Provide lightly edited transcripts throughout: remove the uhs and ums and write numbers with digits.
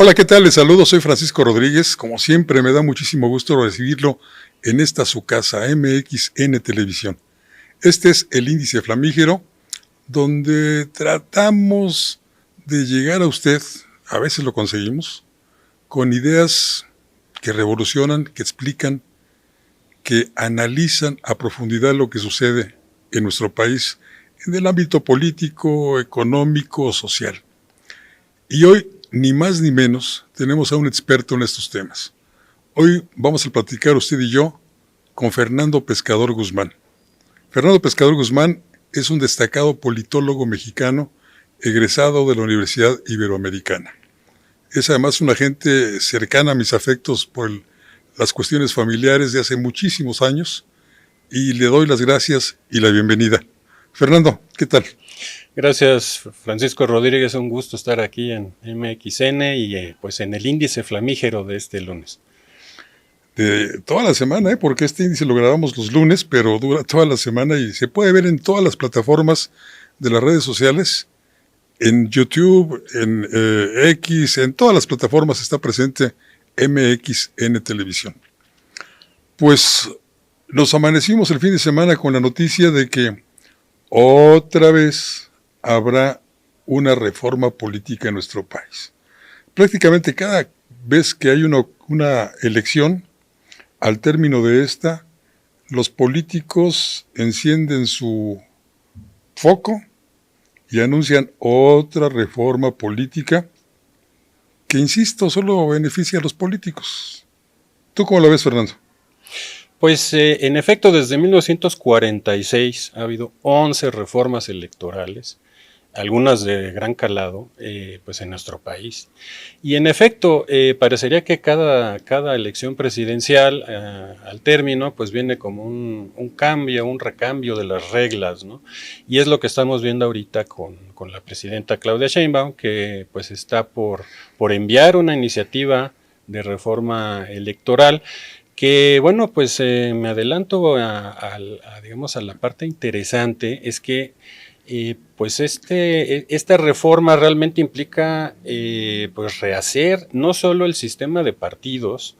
Hola, ¿qué tal? Les saludo, soy Francisco Rodríguez. Como siempre, me da muchísimo gusto recibirlo en esta su casa, MXN Televisión. Este es el Índice Flamígero, donde tratamos de llegar a usted, a veces lo conseguimos, con ideas que revolucionan, que explican, que analizan a profundidad lo que sucede en nuestro país, en el ámbito político, económico, social. Y hoy, ni más ni menos, tenemos a un experto en estos temas. Hoy vamos a platicar usted y yo con Fernando Pescador Guzmán. Fernando Pescador Guzmán es un destacado politólogo mexicano egresado de la Universidad Iberoamericana. Es además una gente cercana a mis afectos por las cuestiones familiares de hace muchísimos años y le doy las gracias y la bienvenida. Fernando, ¿qué tal? Gracias, Francisco Rodríguez, un gusto estar aquí en MXN y pues en el Índice Flamígero de este lunes. De toda la semana, porque este índice lo grabamos los lunes, pero dura toda la semana y se puede ver en todas las plataformas de las redes sociales, en YouTube, en X, en todas las plataformas está presente MXN Televisión. Pues nos amanecimos el fin de semana con la noticia de que otra vez habrá una reforma política en nuestro país. Prácticamente cada vez que hay una elección, al término de esta, los políticos encienden su foco y anuncian otra reforma política que, insisto, solo beneficia a los políticos. ¿Tú cómo la ves, Fernando? Pues en efecto, desde 1946 ha habido 11 reformas electorales, algunas de gran calado, pues en nuestro país. Y en efecto, parecería que cada elección presidencial al término, pues viene como un cambio, un recambio de las reglas, ¿no? Y es lo que estamos viendo ahorita con la presidenta Claudia Sheinbaum, que pues está por enviar una iniciativa de reforma electoral que, bueno, pues me adelanto digamos, a la parte interesante, es que pues esta reforma realmente implica pues rehacer no solo el sistema de partidos,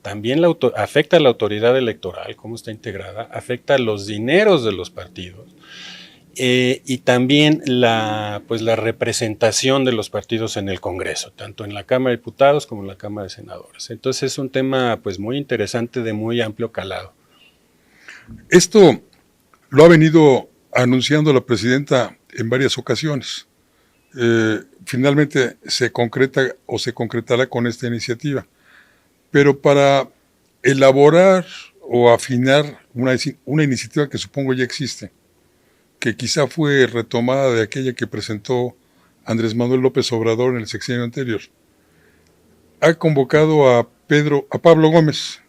también afecta a la autoridad electoral, cómo está integrada, afecta a los dineros de los partidos y también pues la representación de los partidos en el Congreso, tanto en la Cámara de Diputados como en la Cámara de Senadores. Entonces es un tema pues muy interesante, de muy amplio calado. Esto lo ha venido anunciando la presidenta en varias ocasiones. Finalmente se concreta o se concretará con esta iniciativa. Pero para elaborar o afinar una iniciativa que supongo ya existe, que quizá fue retomada de aquella que presentó Andrés Manuel López Obrador en el sexenio anterior, ha convocado a Pablo Gómez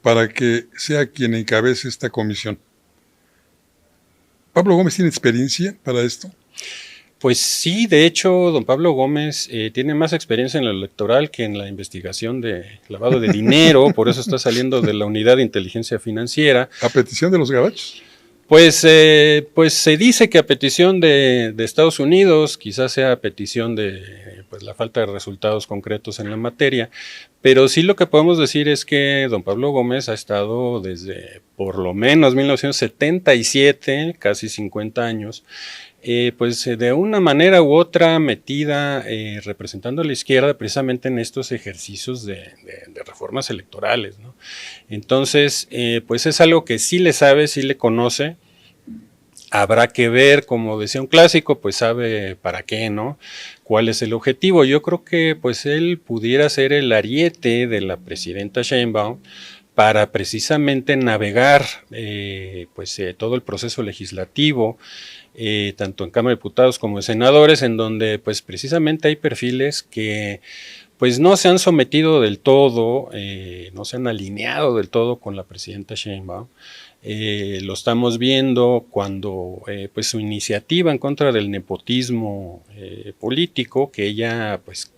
para que sea quien encabece esta comisión. ¿Pablo Gómez tiene experiencia para esto? Pues sí, de hecho, don Pablo Gómez tiene más experiencia en lo electoral que en la investigación de lavado de dinero, por eso está saliendo de la Unidad de Inteligencia Financiera. ¿A petición de los gabachos? Pues se dice que a petición de Estados Unidos, quizás sea a petición de pues, la falta de resultados concretos en la materia, pero sí lo que podemos decir es que don Pablo Gómez ha estado desde por lo menos 1977, casi 50 años, pues de una manera u otra metida representando a la izquierda precisamente en estos ejercicios de reformas electorales, ¿no? Entonces, pues es algo que sí le sabe, sí le conoce. Habrá que ver, como decía un clásico, pues sabe para qué, ¿no? ¿Cuál es el objetivo? Yo creo que pues él pudiera ser el ariete de la presidenta Sheinbaum para precisamente navegar todo el proceso legislativo, tanto en Cámara de Diputados como en Senadores, en donde pues precisamente hay perfiles que pues no se han sometido del todo, no se han alineado del todo con la presidenta Sheinbaum. Lo estamos viendo cuando pues su iniciativa en contra del nepotismo político, que ella pues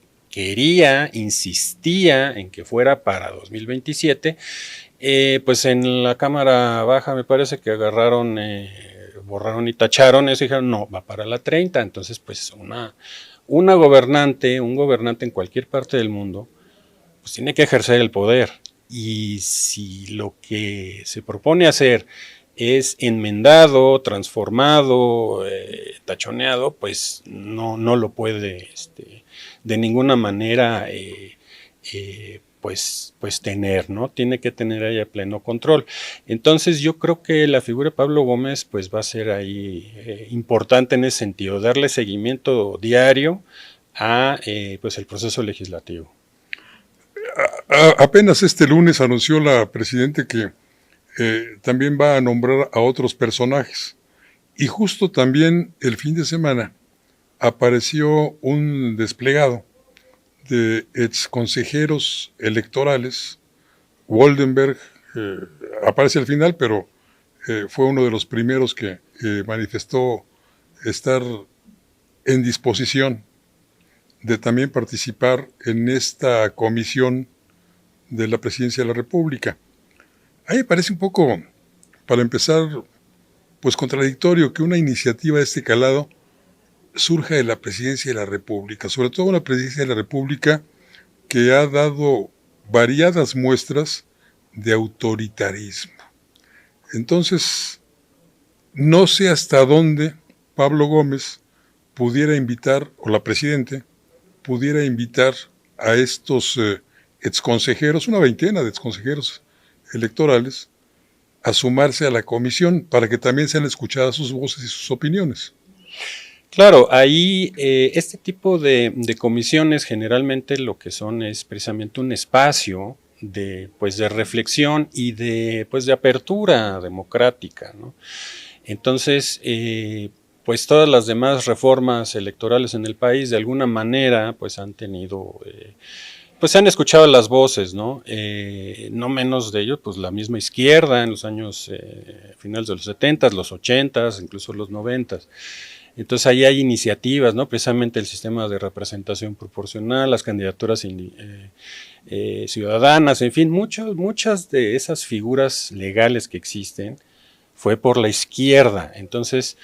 insistía en que fuera para 2027, pues en la Cámara Baja me parece que agarraron, borraron y tacharon eso y dijeron no, va para la 30, entonces pues un gobernante en cualquier parte del mundo, pues tiene que ejercer el poder. Y si lo que se propone hacer es enmendado, transformado, tachoneado, pues no lo puede de ninguna manera pues tener, ¿no? Tiene que tener ahí pleno control. Entonces yo creo que la figura de Pablo Gómez pues va a ser ahí importante en ese sentido, darle seguimiento diario a pues el proceso legislativo. Apenas este lunes anunció la presidenta que también va a nombrar a otros personajes. Y justo también el fin de semana apareció un desplegado de ex consejeros electorales. Woldenberg aparece al final, pero fue uno de los primeros que manifestó estar en disposición de también participar en esta comisión de la Presidencia de la República. A mí me parece un poco, para empezar, pues contradictorio que una iniciativa de este calado surja de la Presidencia de la República, sobre todo una Presidencia de la República que ha dado variadas muestras de autoritarismo. Entonces, no sé hasta dónde Pablo Gómez pudiera invitar, o la Presidenta, pudiera invitar a estos exconsejeros, una veintena de exconsejeros electorales, a sumarse a la comisión para que también sean escuchadas sus voces y sus opiniones. Claro, ahí este tipo de comisiones generalmente lo que son es precisamente un espacio de reflexión y de apertura democrática, ¿no? Entonces, pues todas las demás reformas electorales en el país de alguna manera pues han tenido pues se han escuchado las voces, ¿no? No menos de ello, pues la misma izquierda en los años finales de los 70s, los 80s, incluso los 90s. Entonces ahí hay iniciativas, ¿no? Precisamente el sistema de representación proporcional, las candidaturas ciudadanas, en fin, muchas de esas figuras legales que existen fue por la izquierda. Entonces,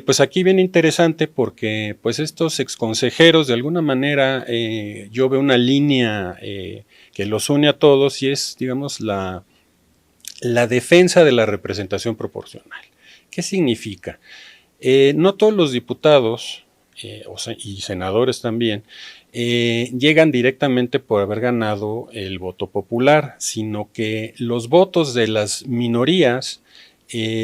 pues aquí bien interesante porque pues estos exconsejeros de alguna manera yo veo una línea que los une a todos y es, digamos, la defensa de la representación proporcional. ¿Qué significa? No todos los diputados y senadores también llegan directamente por haber ganado el voto popular, sino que los votos de las minorías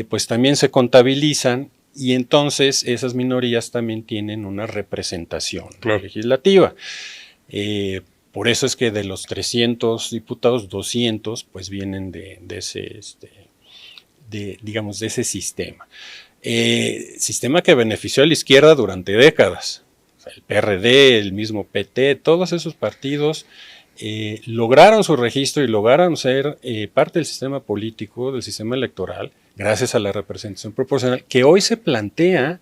pues también se contabilizan y entonces esas minorías también tienen una representación legislativa. Por eso es que de los 300 diputados, 200 pues vienen de ese sistema. Sistema que benefició a la izquierda durante décadas. O sea, el PRD, el mismo PT, todos esos partidos lograron su registro y lograron ser parte del sistema político, del sistema electoral, gracias a la representación proporcional, que hoy se plantea,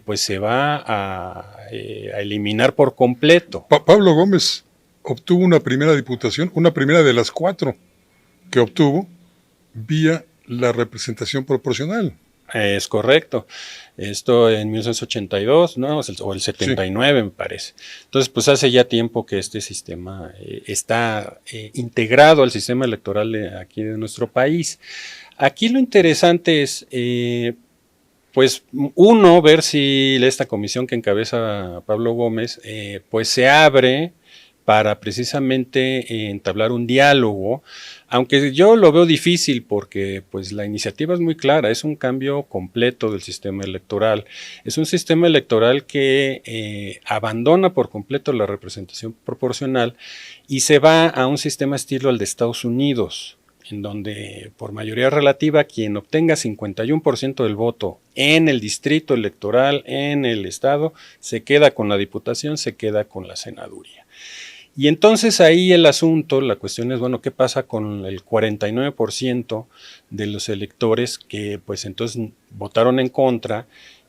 pues se va a eliminar por completo. Pablo Gómez obtuvo una primera diputación, una primera de las 4 que obtuvo vía la representación proporcional. Es correcto. Esto en 1982, ¿no? O el 79, sí. Me parece. Entonces, pues hace ya tiempo que este sistema está integrado al sistema electoral de aquí de nuestro país. Aquí lo interesante es, pues, uno, ver si esta comisión que encabeza Pablo Gómez, pues se abre para precisamente entablar un diálogo, aunque yo lo veo difícil porque pues la iniciativa es muy clara, es un cambio completo del sistema electoral, es un sistema electoral que abandona por completo la representación proporcional y se va a un sistema estilo al de Estados Unidos, en donde por mayoría relativa quien obtenga 51% del voto en el distrito electoral, en el estado, se queda con la diputación, se queda con la senaduría. Y entonces ahí el asunto, la cuestión es, bueno, ¿qué pasa con el 49% de los electores que pues entonces votaron en contra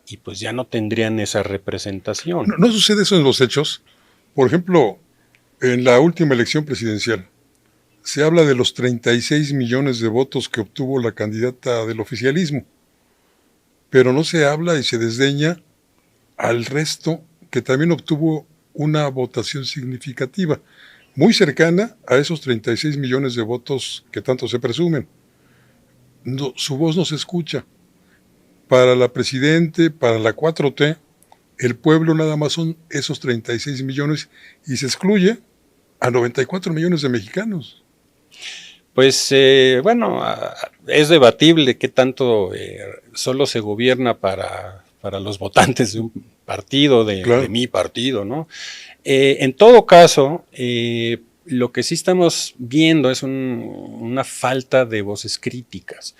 y pues ya no tendrían esa representación? ¿No sucede eso en los hechos? Por ejemplo, en la última elección presidencial se habla de los 36 millones de votos que obtuvo la candidata del oficialismo, pero no se habla y se desdeña al resto que también obtuvo una votación significativa, muy cercana a esos 36 millones de votos que tanto se presumen. No, su voz no se escucha. Para la Presidente, para la 4T, el pueblo nada más son esos 36 millones y se excluye a 94 millones de mexicanos. Pues bueno, es debatible qué tanto solo se gobierna para los votantes de un partido, Claro. de mi partido, ¿no? En todo caso, lo que sí estamos viendo es una falta de voces críticas.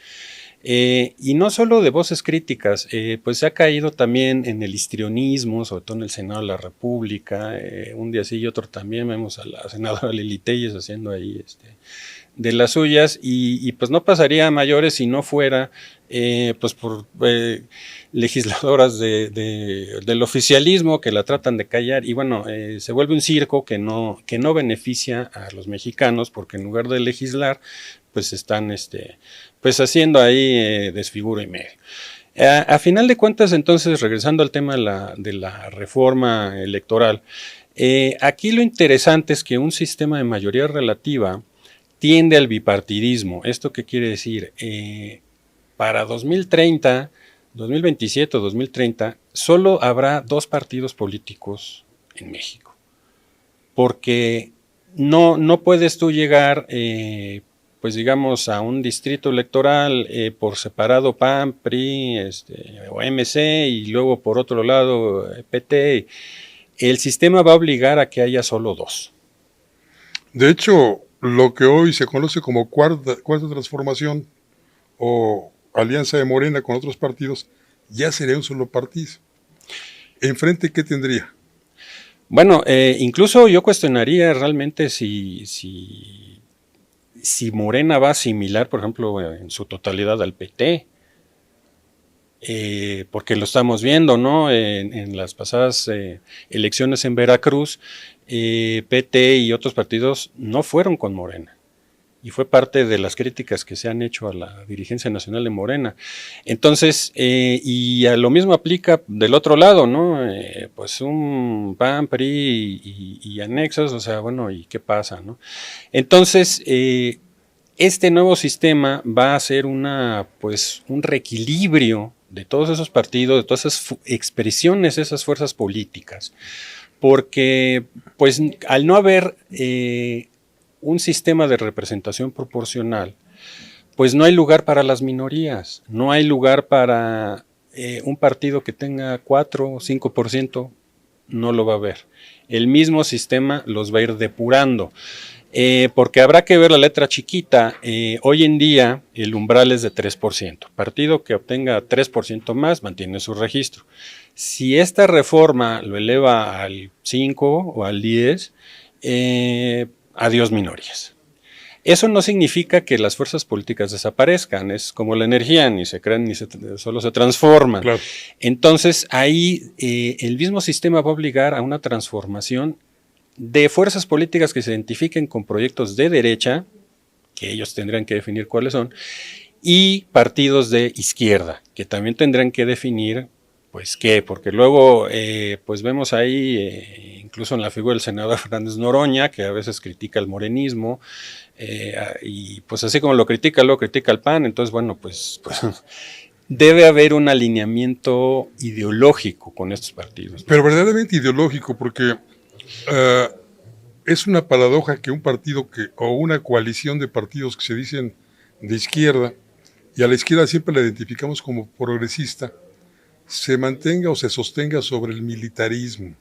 Y no solo de voces críticas, pues se ha caído también en el histrionismo, sobre todo en el Senado de la República. Un día sí y otro también vemos a la senadora Lili Telles haciendo ahí de las suyas, y pues no pasaría a mayores si no fuera pues por legisladoras del oficialismo que la tratan de callar, y bueno, se vuelve un circo que no beneficia a los mexicanos, porque en lugar de legislar, pues están pues haciendo ahí desfiguro y medio. A final de cuentas, entonces, regresando al tema de la reforma electoral, aquí lo interesante es que un sistema de mayoría relativa tiende al bipartidismo. ¿Esto qué quiere decir? Para 2030, 2027 o 2030, solo habrá 2 partidos políticos en México. Porque no puedes tú llegar, pues digamos, a un distrito electoral por separado PAN, PRI, o MC, y luego por otro lado PT. El sistema va a obligar a que haya solo 2. De hecho, lo que hoy se conoce como cuarta transformación o alianza de Morena con otros partidos, ya sería un solo partido. ¿Enfrente qué tendría? Bueno, incluso yo cuestionaría realmente si Morena va a asimilar, por ejemplo, en su totalidad al PT, porque lo estamos viendo, ¿no? En las pasadas elecciones en Veracruz, PT y otros partidos no fueron con Morena, y fue parte de las críticas que se han hecho a la dirigencia nacional de Morena. Entonces, y a lo mismo aplica del otro lado, ¿no? Pues un PAN, PRI y anexos, o sea, bueno, ¿y qué pasa, no? Entonces, este nuevo sistema va a ser pues, un reequilibrio de todos esos partidos, de todas esas expresiones, esas fuerzas políticas, porque pues al no haber un sistema de representación proporcional, pues no hay lugar para las minorías, no hay lugar para un partido que tenga 4 o 5%, no lo va a haber. El mismo sistema los va a ir depurando. Porque habrá que ver la letra chiquita. Hoy en día el umbral es de 3%. Partido que obtenga 3% más mantiene su registro. Si esta reforma lo eleva al 5 o al 10, adiós minorías. Eso no significa que las fuerzas políticas desaparezcan, es como la energía, ni se crean ni solo se transforman. Claro. Entonces ahí el mismo sistema va a obligar a una transformación de fuerzas políticas que se identifiquen con proyectos de derecha, que ellos tendrán que definir cuáles son, y partidos de izquierda, que también tendrán que definir, pues qué, porque luego pues vemos ahí, incluso en la figura del senador Fernández Noroña, que a veces critica el morenismo, y pues así como lo critica, luego critica al PAN, entonces bueno, pues debe haber un alineamiento ideológico con estos partidos, ¿no? Pero verdaderamente ideológico, porque es una paradoja que un partido o una coalición de partidos que se dicen de izquierda, y a la izquierda siempre la identificamos como progresista, se mantenga o se sostenga sobre el militarismo,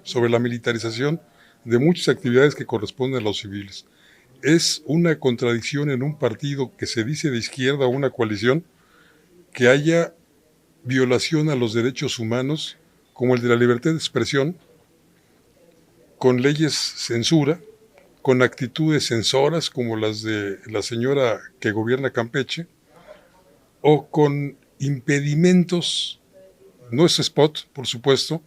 sobre la militarización de muchas actividades que corresponden a los civiles. Es una contradicción en un partido que se dice de izquierda o una coalición que haya violación a los derechos humanos, como el de la libertad de expresión, con leyes censura, con actitudes censoras como las de la señora que gobierna Campeche, o con impedimentos, no es spot, por supuesto,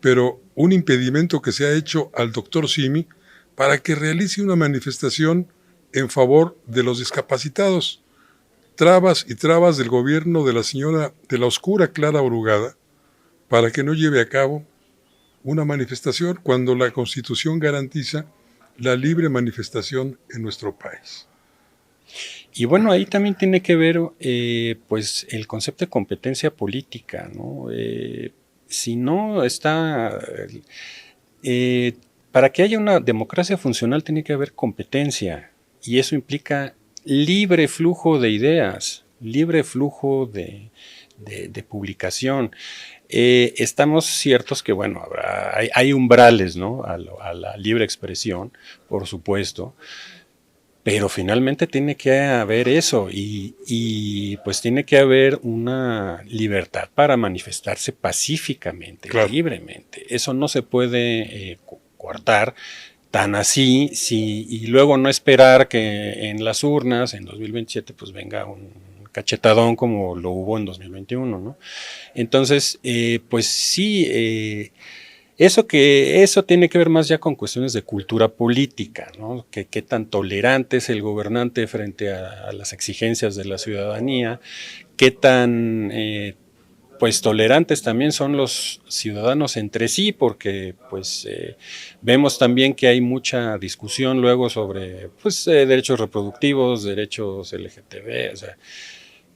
pero un impedimento que se ha hecho al doctor Simi para que realice una manifestación en favor de los discapacitados. Trabas y trabas del gobierno de la señora, de la oscura Clara Brugada, para que no lleve a cabo una manifestación cuando la Constitución garantiza la libre manifestación en nuestro país? Y bueno, ahí también tiene que ver pues el concepto de competencia política, ¿no? Si no está... para que haya una democracia funcional tiene que haber competencia, y eso implica libre flujo de ideas, libre flujo de publicación. Estamos ciertos que, bueno, hay umbrales, ¿no?, a la libre expresión, por supuesto, pero finalmente tiene que haber eso y pues tiene que haber una libertad para manifestarse pacíficamente, claro, libremente. Eso no se puede coartar tan así, y luego no esperar que en las urnas, en 2027, pues venga un cachetadón como lo hubo en 2021, ¿no? Entonces, pues sí, eso tiene que ver más ya con cuestiones de cultura política, ¿no? Qué tan tolerante es el gobernante frente a las exigencias de la ciudadanía, qué tan pues tolerantes también son los ciudadanos entre sí, porque pues vemos también que hay mucha discusión luego sobre pues derechos reproductivos, derechos LGTB, o sea,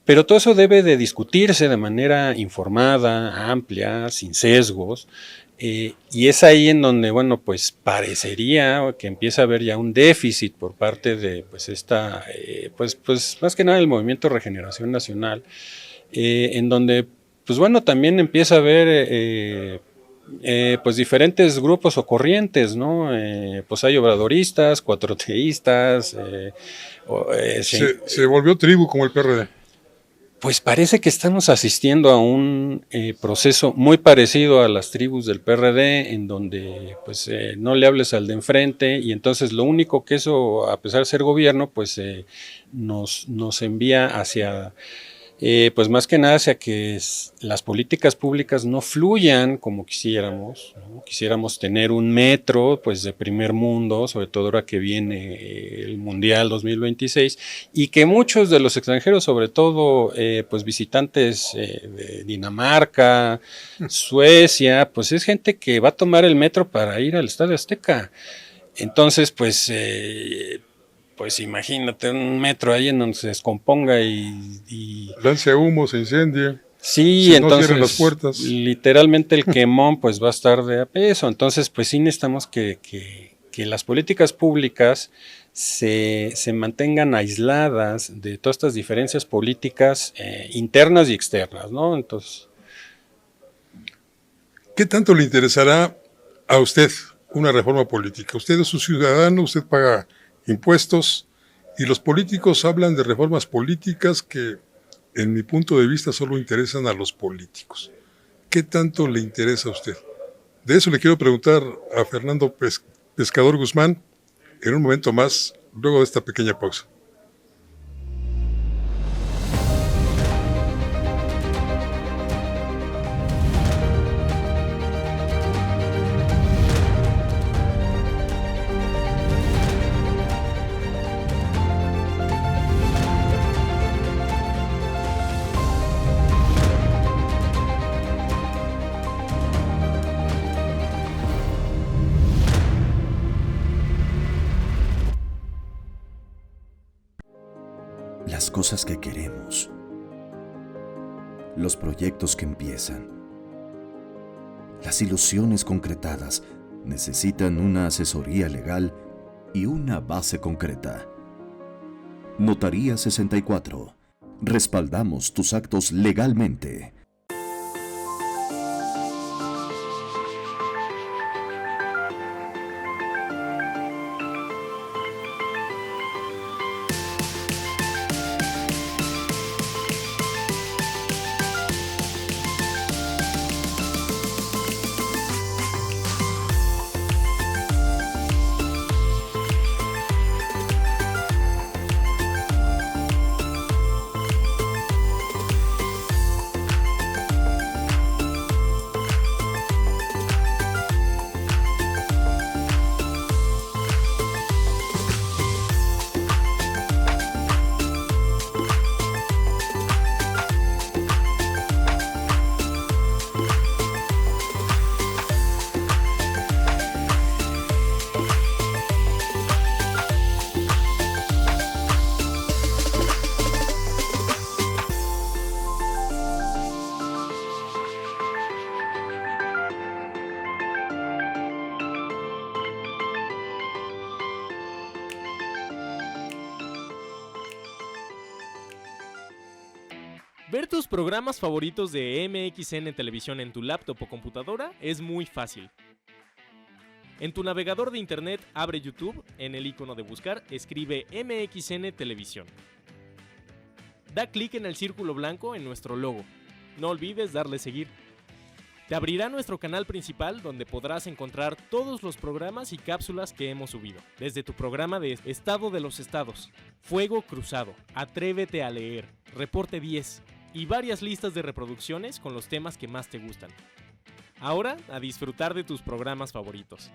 pero todo eso debe de discutirse de manera informada, amplia, sin sesgos. Y es ahí en donde, bueno, pues parecería que empieza a haber ya un déficit por parte de, pues, pues más que nada el Movimiento Regeneración Nacional, en donde, pues bueno, también empieza a haber, pues diferentes grupos o corrientes, ¿no? Pues hay obradoristas, cuatroteístas. Se volvió tribu como el PRD. Pues parece que estamos asistiendo a un proceso muy parecido a las tribus del PRD, en donde pues no le hables al de enfrente, y entonces lo único que eso, a pesar de ser gobierno, pues nos envía hacia, pues más que nada hacia que las políticas públicas no fluyan como quisiéramos, ¿no? Quisiéramos tener un metro pues de primer mundo, sobre todo ahora que viene el Mundial 2026, y que muchos de los extranjeros, sobre todo pues visitantes de Dinamarca, Suecia, pues es gente que va a tomar el metro para ir al Estadio Azteca. Entonces pues imagínate un metro ahí en donde se descomponga y lance humo, se incendie. Sí, si entonces no cierran las puertas, literalmente el quemón pues va a estar de a peso. Entonces pues sí necesitamos que las políticas públicas se mantengan aisladas de todas estas diferencias políticas internas y externas, ¿no? Entonces, ¿qué tanto le interesará a usted una reforma política? Usted es un ciudadano, usted paga impuestos, y los políticos hablan de reformas políticas que, en mi punto de vista, solo interesan a los políticos. ¿Qué tanto le interesa a usted? De eso le quiero preguntar a Fernando Pescador Guzmán en un momento más, luego de esta pequeña pausa. Las cosas que queremos, los proyectos que empiezan, las ilusiones concretadas necesitan una asesoría legal y una base concreta. Notaría 64. Respaldamos tus actos legalmente. Ver tus programas favoritos de MXN Televisión en tu laptop o computadora es muy fácil. En tu navegador de internet abre YouTube, en el icono de buscar escribe MXN Televisión. Da clic en el círculo blanco en nuestro logo. No olvides darle seguir. Te abrirá nuestro canal principal donde podrás encontrar todos los programas y cápsulas que hemos subido. Desde tu programa de Estado de los Estados, Fuego Cruzado, Atrévete a leer, Reporte 10 y varias listas de reproducciones con los temas que más te gustan. Ahora, a disfrutar de tus programas favoritos.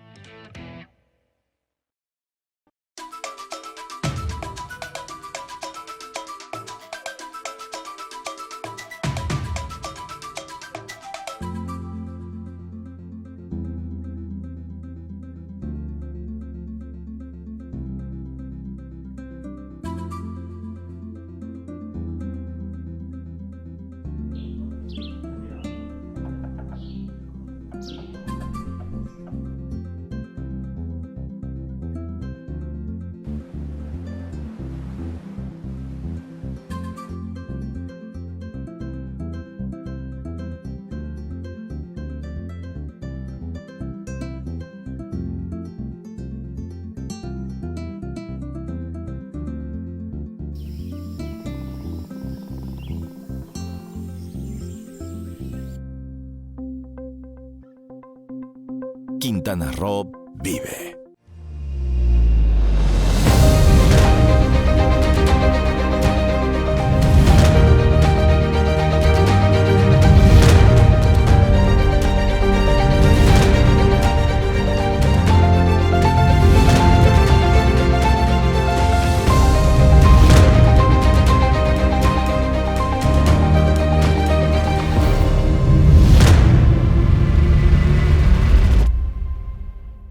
Quintana Roo vive.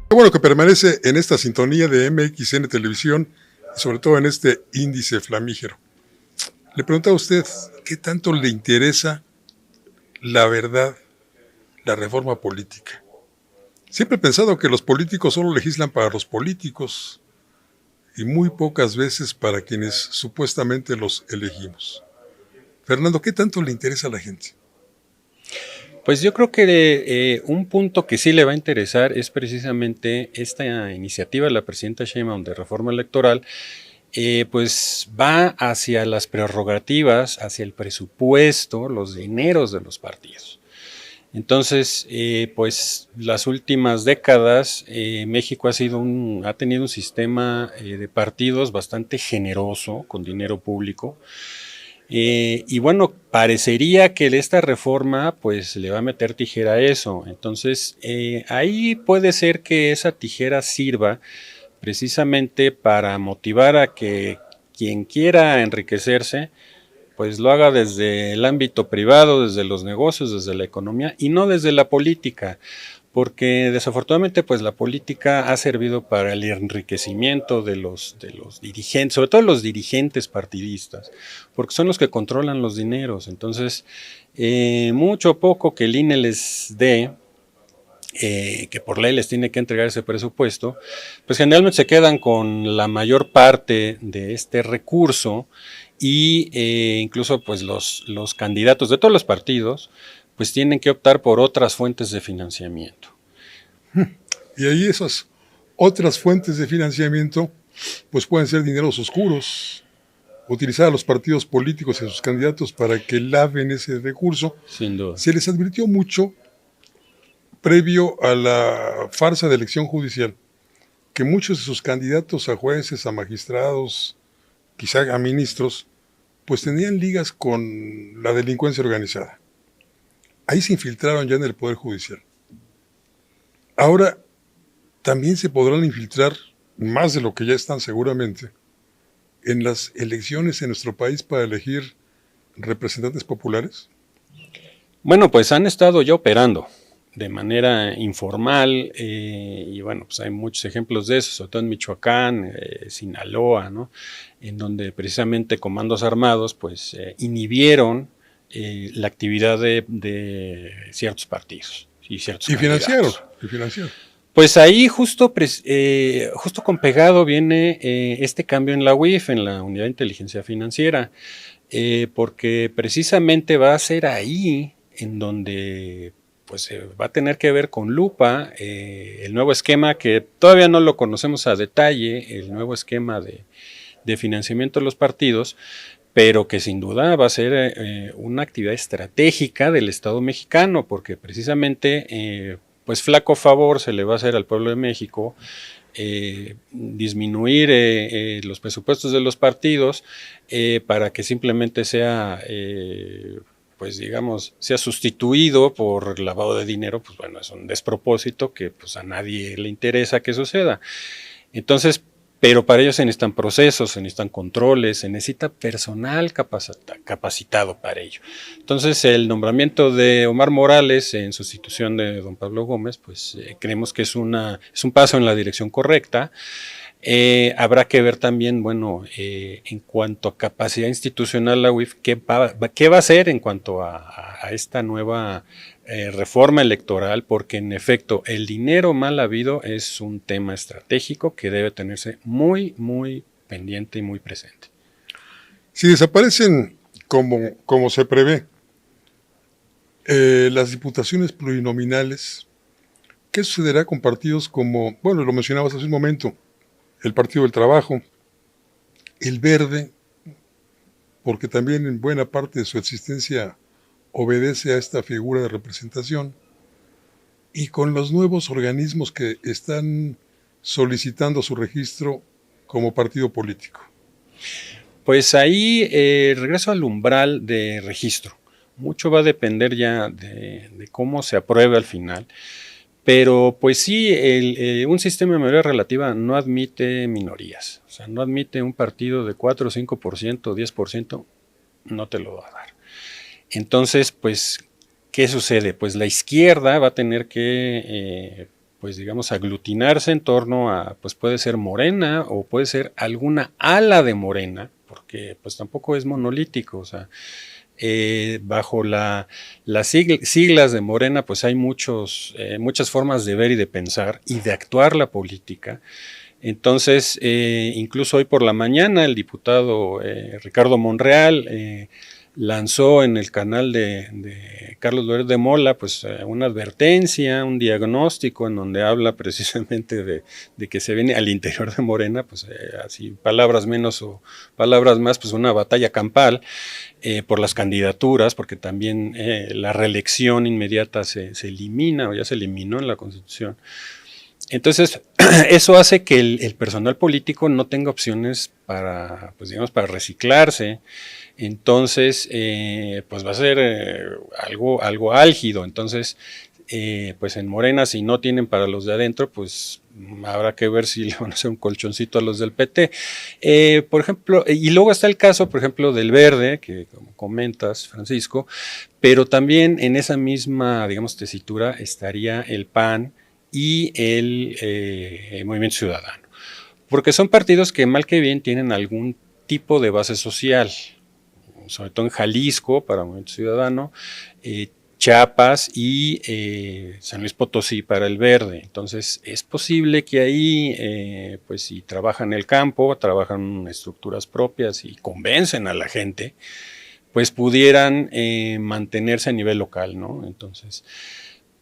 Qué bueno que permanece en esta sintonía de MXN Televisión y sobre todo en este índice flamígero. Le preguntaba a usted, ¿qué tanto le interesa la verdad, la reforma política? Siempre he pensado que los políticos solo legislan para los políticos y muy pocas veces para quienes supuestamente los elegimos. Fernando, ¿qué tanto le interesa a la gente? Pues yo creo que un punto que sí le va a interesar es precisamente esta iniciativa de la presidenta Sheinbaum de reforma electoral, pues va hacia las prerrogativas, hacia el presupuesto, los dineros de los partidos. Entonces, pues las últimas décadas México ha tenido un sistema de partidos bastante generoso con dinero público. Y bueno, parecería que esta reforma pues le va a meter tijera a eso. Entonces, ahí puede ser que esa tijera sirva precisamente para motivar a que quien quiera enriquecerse, pues lo haga desde el ámbito privado, desde los negocios, desde la economía y no desde la política. Porque desafortunadamente pues la política ha servido para el enriquecimiento de los dirigentes, sobre todo los dirigentes partidistas, porque son los que controlan los dineros. Entonces, mucho o poco que el INE les dé, que por ley les tiene que entregar ese presupuesto, pues generalmente se quedan con la mayor parte de este recurso y incluso pues los candidatos de todos los partidos pues tienen que optar por otras fuentes de financiamiento. Y ahí esas otras fuentes de financiamiento pues pueden ser dineros oscuros, utilizar a los partidos políticos y a sus candidatos para que laven ese recurso. Sin duda. Se les advirtió mucho previo a la farsa de elección judicial que muchos de sus candidatos a jueces, a magistrados, quizá a ministros, pues tenían ligas con la delincuencia organizada. Ahí se infiltraron ya en el Poder Judicial. Ahora también se podrán infiltrar, más de lo que ya están seguramente, en las elecciones en nuestro país para elegir representantes populares. Bueno, pues han estado ya operando de manera informal y bueno, pues hay muchos ejemplos de eso, sobre todo en Michoacán, Sinaloa, ¿no? En donde precisamente comandos armados pues inhibieron la actividad de ciertos partidos y ciertos financiaron. Pues ahí justo con pegado viene este cambio en la UIF, en la Unidad de Inteligencia Financiera. porque precisamente va a ser ahí en donde pues se va a tener que ver con lupa el nuevo esquema, que todavía no lo conocemos a detalle, el nuevo esquema de financiamiento de los partidos, pero que sin duda va a ser una actividad estratégica del Estado mexicano, porque precisamente pues flaco favor se le va a hacer al pueblo de México disminuir los presupuestos de los partidos para que simplemente sea pues digamos, sea sustituido por lavado de dinero, pues bueno, es un despropósito que pues a nadie le interesa que suceda. Entonces, pero para ello se necesitan procesos, se necesitan controles, se necesita personal capacitado para ello. Entonces, el nombramiento de Omar Morales en sustitución de don Pablo Gómez, pues creemos que es un paso en la dirección correcta. Habrá que ver también, bueno, en cuanto a capacidad institucional, la UIF, ¿qué va a hacer en cuanto a esta nueva reforma electoral? Porque en efecto, el dinero mal habido es un tema estratégico que debe tenerse muy, muy pendiente y muy presente. Si desaparecen como se prevé las diputaciones plurinominales, ¿qué sucederá con partidos como, bueno, lo mencionabas hace un momento, el Partido del Trabajo, el Verde, porque también en buena parte de su existencia obedece a esta figura de representación, y con los nuevos organismos que están solicitando su registro como partido político? Pues ahí regreso al umbral de registro. Mucho va a depender ya de cómo se apruebe al final. Pero pues sí, un sistema de mayoría relativa no admite minorías, o sea, no admite un partido de 4, 5%, 10%, no te lo va a dar. Entonces, pues, ¿qué sucede? Pues la izquierda va a tener que, pues digamos, aglutinarse en torno a, pues puede ser Morena o puede ser alguna ala de Morena, porque pues tampoco es monolítico, o sea, bajo las siglas de Morena, pues hay muchas formas de ver y de pensar y de actuar la política. Entonces, incluso hoy por la mañana el diputado Ricardo Monreal lanzó en el canal de Carlos Loret de Mola pues una advertencia, un diagnóstico en donde habla precisamente de que se viene al interior de Morena, pues así palabras menos o palabras más, pues una batalla campal por las candidaturas, porque también la reelección inmediata se elimina o ya se eliminó en la Constitución. Entonces, eso hace que el personal político no tenga opciones para, pues digamos, para reciclarse. Entonces, pues va a ser algo álgido. Entonces, pues en Morena, si no tienen para los de adentro, pues habrá que ver si le van a hacer un colchoncito a los del PT. Por ejemplo, y luego está el caso, por ejemplo, del Verde, que como comentas, Francisco, pero también en esa misma, digamos, tesitura estaría el PAN y el Movimiento Ciudadano, porque son partidos que mal que bien tienen algún tipo de base social, sobre todo en Jalisco para el Movimiento Ciudadano, Chiapas y San Luis Potosí para el Verde. Entonces es posible que ahí, pues si trabajan el campo, trabajan estructuras propias y convencen a la gente, pues pudieran mantenerse a nivel local, ¿no? Entonces,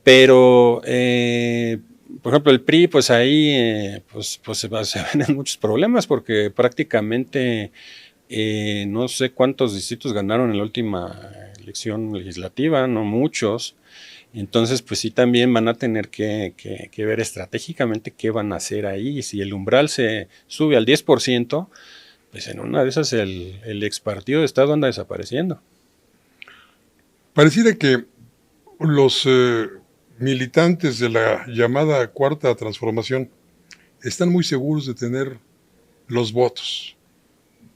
pero por ejemplo el PRI, pues ahí pues se ven muchos problemas porque prácticamente no sé cuántos distritos ganaron en la última elección legislativa, no muchos. Entonces, pues sí, también van a tener que ver estratégicamente qué van a hacer ahí. Si el umbral se sube al 10%, pues en una de esas el ex partido de Estado anda desapareciendo. Pareciera que los militantes de la llamada Cuarta Transformación están muy seguros de tener los votos.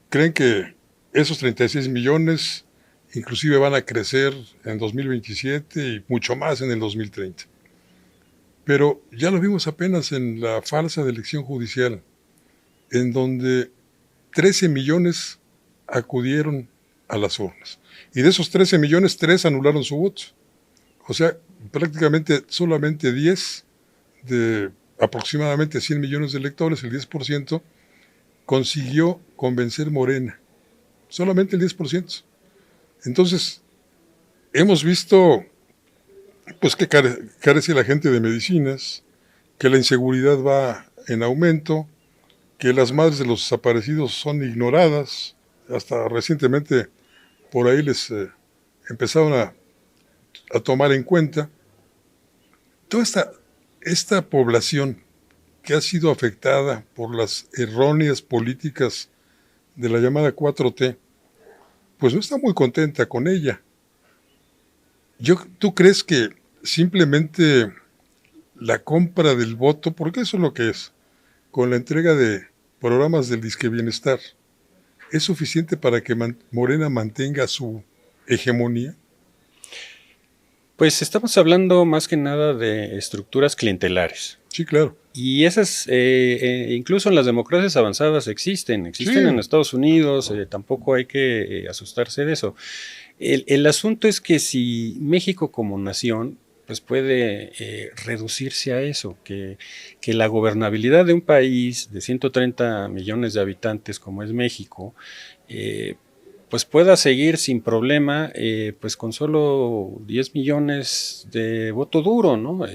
Creen que esos 36 millones inclusive van a crecer en 2027 y mucho más en el 2030. Pero ya lo vimos apenas en la farsa de elección judicial, en donde 13 millones acudieron a las urnas. Y de esos 13 millones, 3 anularon su voto. O sea, prácticamente solamente 10 de aproximadamente 100 millones de electores, el 10%, consiguió convencer Morena solamente el 10%. Entonces, hemos visto pues que carece la gente de medicinas, que la inseguridad va en aumento, que las madres de los desaparecidos son ignoradas, hasta recientemente por ahí les empezaron a tomar en cuenta. Toda esta población que ha sido afectada por las erróneas políticas de la llamada 4T, pues no está muy contenta con ella. ¿Tú crees que simplemente la compra del voto, porque eso es lo que es, con la entrega de programas del Disque Bienestar, es suficiente para que Morena mantenga su hegemonía? Pues estamos hablando más que nada de estructuras clientelares. Sí, claro. Y esas, incluso en las democracias avanzadas existen Sí. en Estados Unidos, tampoco hay que asustarse de eso. El asunto es que si México como nación pues puede reducirse a eso, que la gobernabilidad de un país de 130 millones de habitantes como es México, pues pueda seguir sin problema, pues con solo 10 millones de voto duro, ¿no?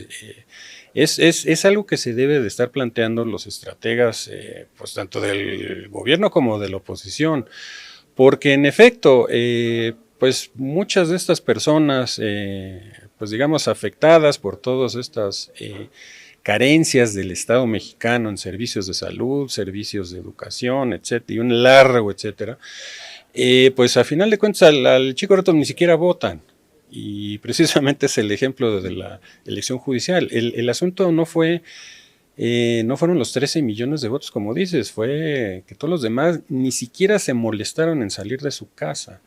Es algo que se debe de estar planteando los estrategas, pues tanto del gobierno como de la oposición, porque en efecto, pues muchas de estas personas, pues digamos afectadas por todas estas carencias del Estado mexicano en servicios de salud, servicios de educación, etcétera, y un largo etcétera, pues a final de cuentas al chico rato ni siquiera votan. Y precisamente es el ejemplo de la elección judicial. El asunto no fueron los 13 millones de votos, como dices, fue que todos los demás ni siquiera se molestaron en salir de su casa.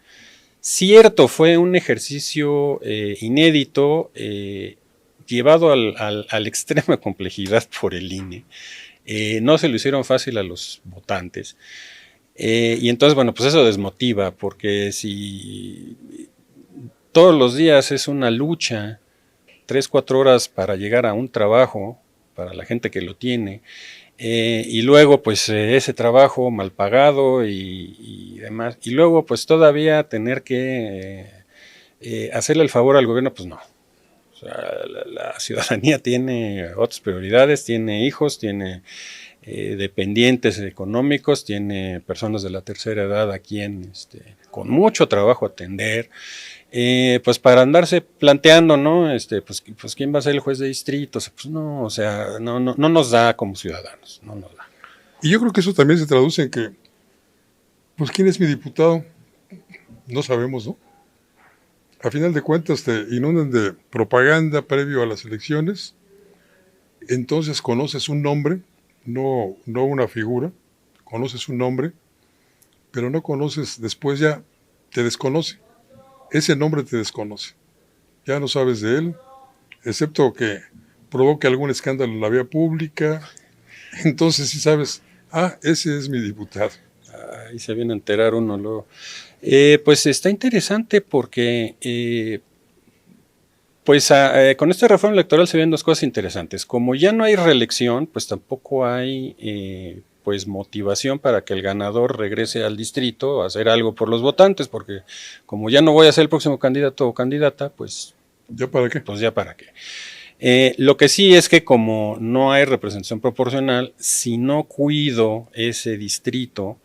Cierto, fue un ejercicio inédito, llevado a la extrema complejidad por el INE. No se lo hicieron fácil a los votantes. Y entonces, bueno, pues eso desmotiva, porque si todos los días es una lucha, 3-4 horas para llegar a un trabajo, para la gente que lo tiene, y luego pues ese trabajo mal pagado y demás, y luego pues todavía tener que hacerle el favor al gobierno, pues no. O sea, la ciudadanía tiene otras prioridades, tiene hijos, tiene dependientes económicos, tiene personas de la tercera edad a quien con mucho trabajo atender, pues para andarse planteando, ¿no? Pues quién va a ser el juez de distrito, pues no, o sea, no nos da como ciudadanos, no nos da. Y yo creo que eso también se traduce en que, pues quién es mi diputado, no sabemos, ¿no? A final de cuentas te inundan de propaganda previo a las elecciones, entonces conoces un nombre, no una figura, conoces un nombre, pero no conoces, después ya te desconoce. Ese nombre te desconoce. Ya no sabes de él, excepto que provoque algún escándalo en la vía pública. Entonces sí sabes, ese es mi diputado. Ahí se viene a enterar uno luego. Pues está interesante porque pues con esta reforma electoral se ven dos cosas interesantes. Como ya no hay reelección, pues tampoco hay pues motivación para que el ganador regrese al distrito a hacer algo por los votantes, porque como ya no voy a ser el próximo candidato o candidata, pues ¿Ya para qué? Pues ya para qué. Lo que sí es que como no hay representación proporcional, si no cuido ese distrito,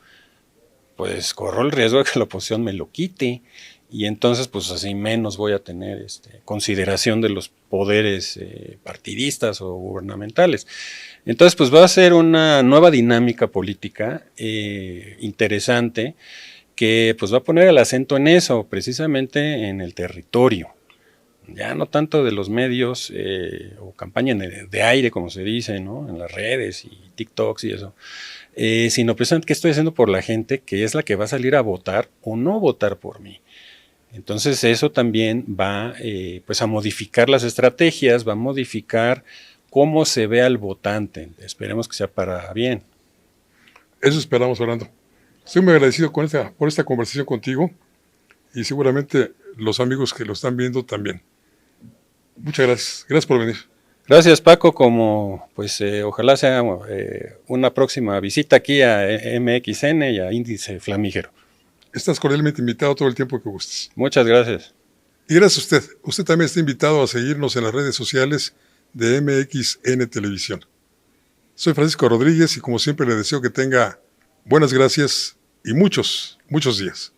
pues corro el riesgo de que la oposición me lo quite. Y entonces, pues así menos voy a tener consideración de los poderes partidistas o gubernamentales. Entonces, pues va a ser una nueva dinámica política interesante que pues va a poner el acento en eso, precisamente en el territorio. Ya no tanto de los medios o campaña de aire, como se dice, ¿no? En las redes y TikToks y eso, sino precisamente qué estoy haciendo por la gente, que es la que va a salir a votar o no votar por mí. Entonces eso también va pues a modificar las estrategias, va a modificar cómo se ve al votante. Esperemos que sea para bien. Eso esperamos, Orlando. Estoy muy agradecido por esta conversación contigo y seguramente los amigos que lo están viendo también. Muchas gracias. Gracias por venir. Gracias, Paco. Como pues ojalá sea una próxima visita aquí a MXN y a Índice Flamígero. Estás cordialmente invitado todo el tiempo que gustes. Muchas gracias. Y gracias a usted. Usted también está invitado a seguirnos en las redes sociales de MXN Televisión. Soy Francisco Rodríguez y como siempre le deseo que tenga buenas gracias y muchos días.